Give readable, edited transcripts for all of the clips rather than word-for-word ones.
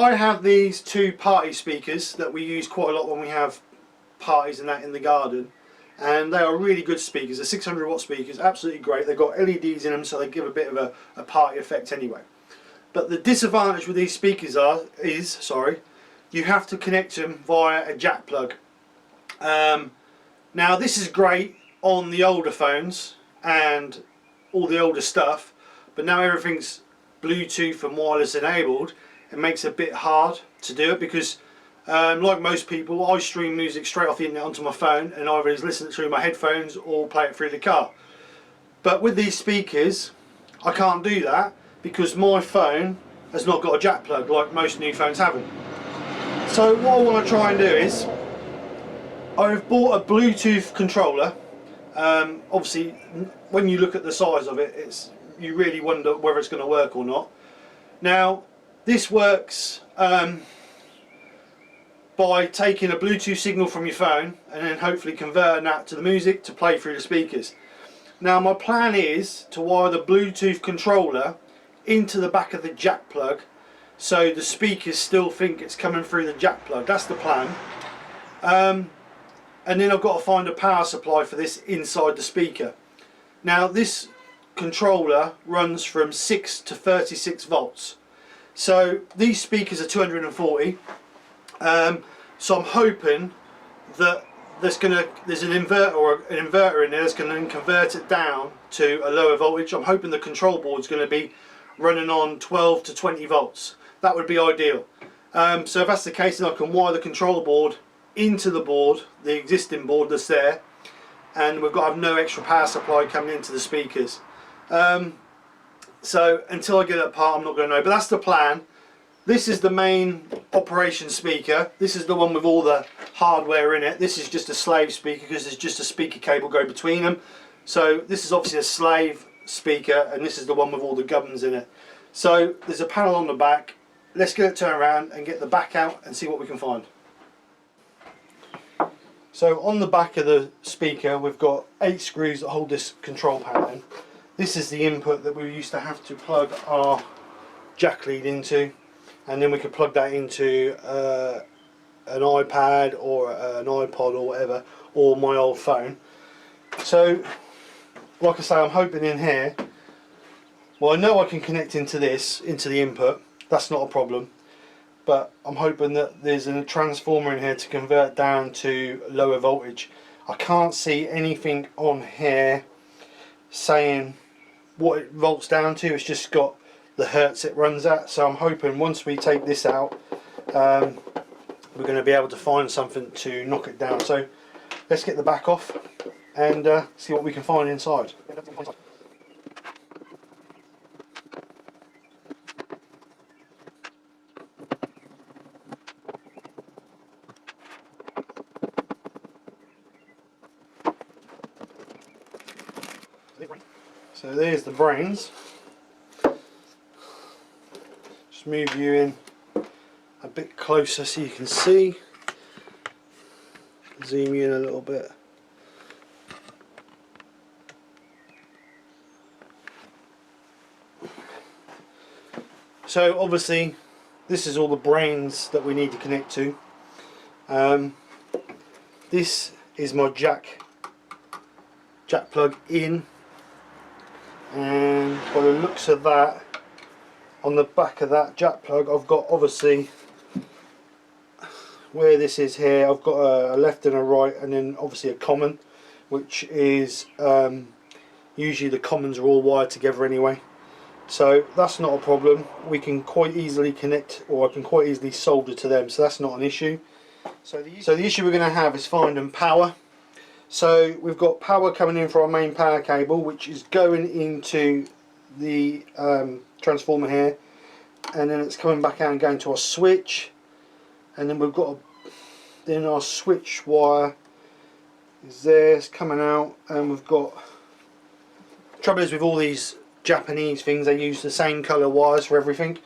I have these two party speakers that we use quite a lot when we have parties and that in the garden, and they are really good speakers. They're 600 watt speakers, absolutely great. They've got LEDs in them, so they give a bit of a party effect anyway. But the disadvantage with these speakers is you have to connect them via a jack plug. Now this is great on the older phones and all the older stuff, but now everything's Bluetooth and wireless enabled. It makes it a bit hard to do it because like most people, I stream music straight off the internet onto my phone and either listen to it through my headphones or play it through the car. But with these speakers I can't do that because my phone has not got a jack plug like most new phones haven't. So what I want to try and do is, I've bought a Bluetooth controller. Obviously when you look at the size of it, you really wonder whether it's going to work or not. Now this works by taking a Bluetooth signal from your phone and then hopefully converting that to the music to play through the speakers. Now my plan is to wire the Bluetooth controller into the back of the jack plug so the speakers still think it's coming through the jack plug. That's the plan. And then I've got to find a power supply for this inside the speaker. Now this controller runs from 6 to 36 volts. So these speakers are 240. So I'm hoping that there's an inverter in there that's going to convert it down to a lower voltage. I'm hoping the control board's going to be running on 12 to 20 volts. That would be ideal. So if that's the case, then I can wire the control board into the board, the existing board that's there, and we've got to have no extra power supply coming into the speakers. So until I get that part, I'm not going to know, but that's the plan. This is the main operation speaker. This is the one with all the hardware in it. This is just a slave speaker because there's just a speaker cable going between them. So this is obviously a slave speaker, and this is the one with all the gubbins in it. So there's a panel on the back. Let's get it turned around and get the back out and see what we can find. So on the back of the speaker we've got 8 screws that hold this control panel in. This is the input that we used to have to plug our jack lead into, and then we could plug that into an iPad or an iPod or whatever, or my old phone. So like I say, I'm hoping in here, well I know I can connect into this, into the input, that's not a problem, but I'm hoping that there's a transformer in here to convert down to lower voltage. I can't see anything on here saying what it volts down to. It's just got the hertz it runs at, so I'm hoping once we take this out we're going to be able to find something to knock it down. So let's get the back off and see what we can find inside. So there's the brains. Just move you in a bit closer so you can see. Zoom you in a little bit. So obviously this is all the brains that we need to connect to. This is my jack plug in, and by the looks of that, on the back of that jack plug I've got, obviously where this is here, I've got a left and a right, and then obviously a common, which is usually the commons are all wired together anyway, so that's not a problem. We can quite easily connect, or I can quite easily solder to them, so that's not an issue. So the issue we're going to have is finding power. So we've got power coming in for our main power cable, which is going into the transformer here, and then it's coming back out and going to our switch, and then we've got then our switch wire is there, it's coming out, and we've got, trouble is with all these Japanese things, they use the same colour wires for everything.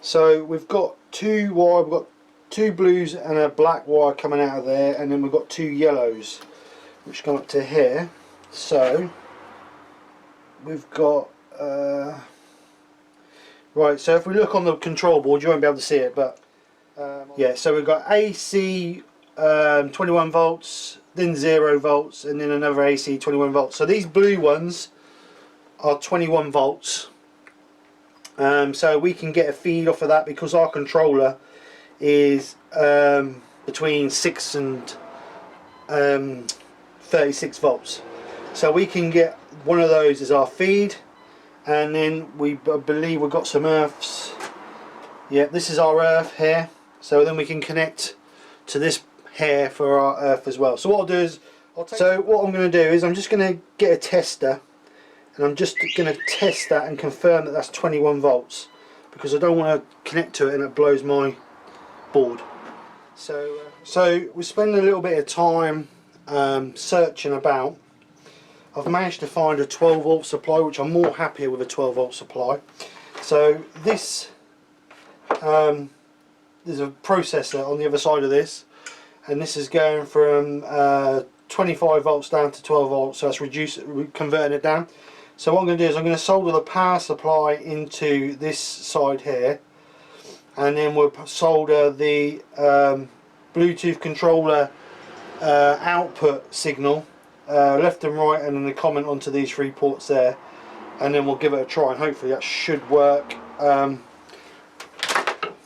So we've got two blues and a black wire coming out of there, and then we've got 2 yellows which come up to here. So we've got Right, so if we look on the control board, you won't be able to see it, but yeah, so we've got AC 21 volts, then 0 volts, and then another AC 21 volts. So these blue ones are 21 volts. So we can get a feed off of that because our controller is between 6 and 36 volts. So we can get one of those as our feed, and then I believe we've got some earths. Yeah, this is our earth here. So then we can connect to this here for our earth as well. So what I'll do is, what I'm going to do is I'm just going to get a tester, and I'm just going to test that and confirm that that's 21 volts, because I don't want to connect to it and it blows my board. So we're spending a little bit of time searching about. I've managed to find a 12 volt supply, which I'm more happier with a 12 volt supply. So this there's a processor on the other side of this, and this is going from 25 volts down to 12 volts, so that's converting it down. So what I'm going to do is I'm going to solder the power supply into this side here, and then we'll solder the Bluetooth controller output signal left and right, and then the comment onto these 3 ports there, and then we'll give it a try, and hopefully that should work.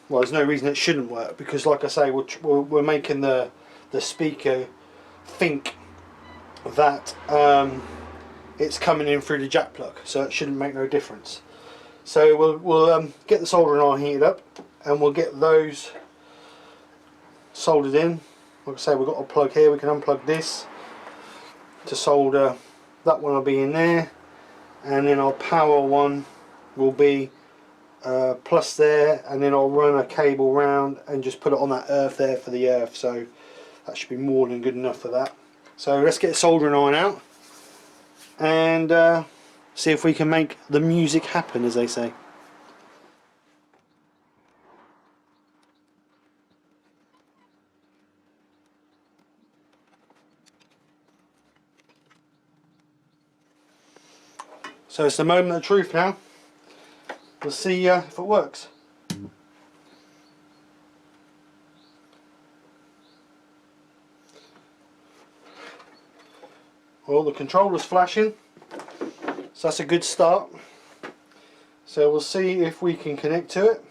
Well, there's no reason it shouldn't work, because like I say, we're making the speaker think that it's coming in through the jack plug, so it shouldn't make no difference. So we'll get the soldering iron heated up, and we'll get those soldered in. Like I say, we've got a plug here, we can unplug this to solder. That one will be in there, and then our power one will be plus there, and then I'll run a cable round and just put it on that earth there for the earth, so that should be more than good enough for that. So let's get the soldering iron out and see if we can make the music happen, as they say. So it's the moment of truth now. We'll see if it works. Well, the controller's flashing, so that's a good start. So we'll see if we can connect to it.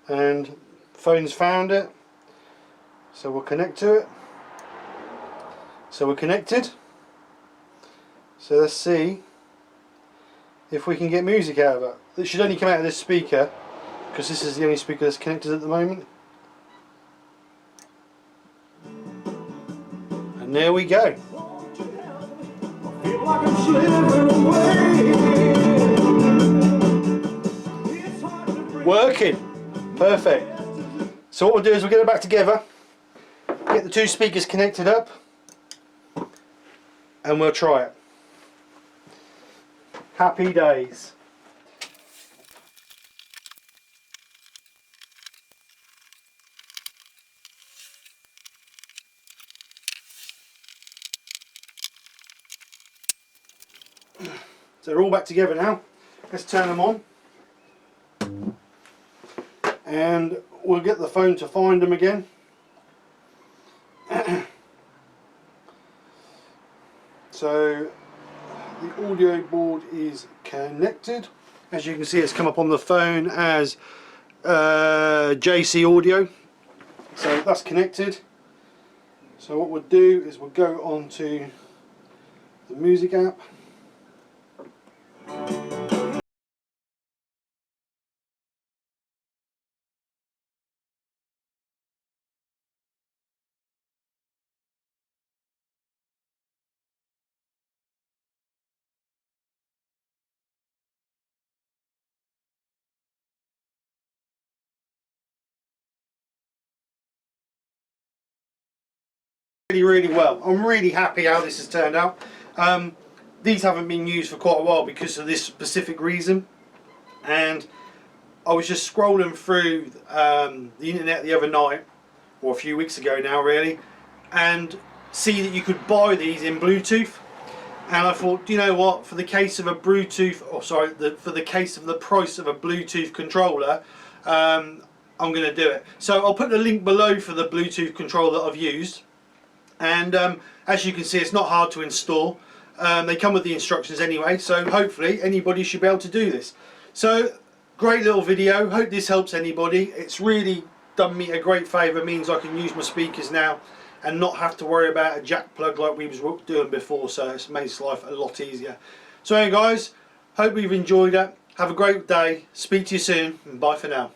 And phone's found it, so we'll connect to it. So we're connected. So let's see if we can get music out of it. It should only come out of this speaker, because this is the only speaker that's connected at the moment. And there we go. Working. Perfect. So what we'll do is we'll get it back together, get the 2 speakers connected up, and we'll try it. Happy days. So they're all back together now. Let's turn them on, and we'll get the phone to find them again. So the audio board is connected. As you can see, it's come up on the phone as JC audio. So that's connected. So what we'll do is we'll go on to the music app. Really well. I'm really happy how this has turned out. These haven't been used for quite a while because of this specific reason, and I was just scrolling through the internet the other night, or a few weeks ago now really, and see that you could buy these in Bluetooth, And I thought, you know what, for the case of a Bluetooth, or sorry, for the case of the price of a Bluetooth controller, I'm going to do it. So I'll put the link below for the Bluetooth controller that I've used. And as you can see, it's not hard to install. They come with the instructions anyway, so hopefully anybody should be able to do this. So great little video, hope this helps anybody. It's really done me a great favour, means I can use my speakers now and not have to worry about a jack plug like we was doing before, so it's made life a lot easier. So anyway guys, hope you've enjoyed it. Have a great day, speak to you soon, and bye for now.